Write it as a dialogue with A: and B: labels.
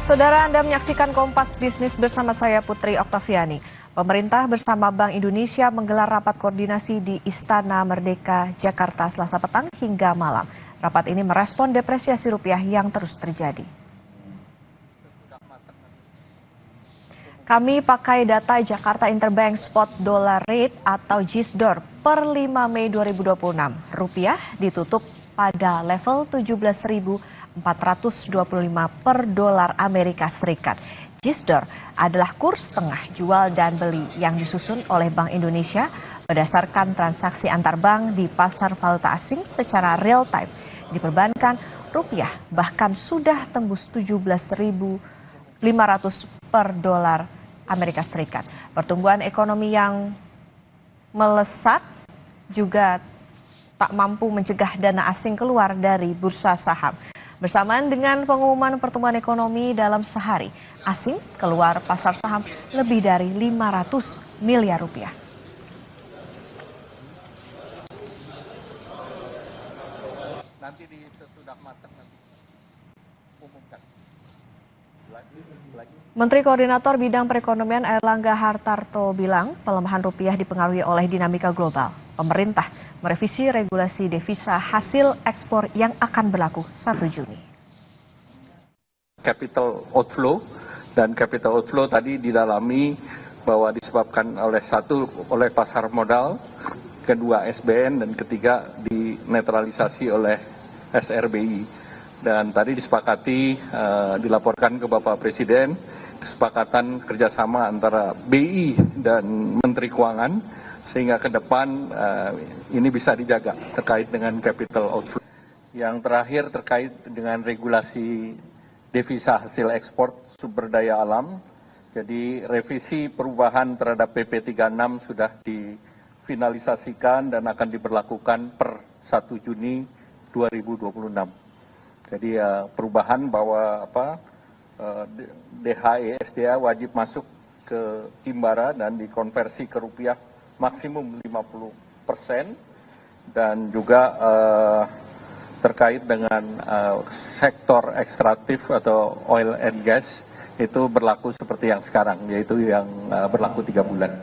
A: Saudara, Anda menyaksikan Kompas Bisnis bersama saya Putri Oktaviani. Pemerintah bersama Bank Indonesia menggelar rapat koordinasi di Istana Merdeka, Jakarta Selasa petang hingga malam. Rapat ini merespon depresiasi rupiah yang terus terjadi. Kami pakai data Jakarta Interbank Spot Dollar Rate atau JISDOR per 5 Mei 2026. Rupiah ditutup pada level 17.425 per dolar Amerika Serikat. JISDOR adalah kurs tengah jual dan beli yang disusun oleh Bank Indonesia berdasarkan transaksi antar bank di pasar valuta asing secara real time. Diperbankan, rupiah bahkan sudah tembus 17.500 per dolar Amerika Serikat. Pertumbuhan ekonomi yang melesat juga tak mampu mencegah dana asing keluar dari bursa saham. Bersamaan dengan pengumuman pertumbuhan ekonomi dalam sehari, asing keluar pasar saham lebih dari 500 miliar rupiah.
B: Nanti di sesudah matang nanti umumkan.
A: Menteri Koordinator Bidang Perekonomian Airlangga Hartarto bilang pelemahan rupiah dipengaruhi oleh dinamika global. Pemerintah merevisi regulasi devisa hasil ekspor yang akan berlaku 1 Juni.
B: Capital outflow dan capital outflow tadi didalami bahwa disebabkan oleh pasar modal, kedua SBN dan ketiga dinetralisasi oleh SRBI. Dan tadi disepakati dilaporkan ke Bapak Presiden kesepakatan kerjasama antara BI dan Menteri Keuangan sehingga ke depan ini bisa dijaga terkait dengan capital outflow. Yang terakhir terkait dengan regulasi devisa hasil ekspor sumber daya alam. Jadi revisi perubahan terhadap PP 36 sudah difinalisasikan dan akan diberlakukan per 1 Juni 2026. Jadi perubahan bahwa DHE SDA wajib masuk ke Himbara dan dikonversi ke rupiah maksimum 50% dan juga terkait dengan sektor ekstraktif atau oil and gas itu berlaku seperti yang sekarang, yaitu yang berlaku 3 bulan.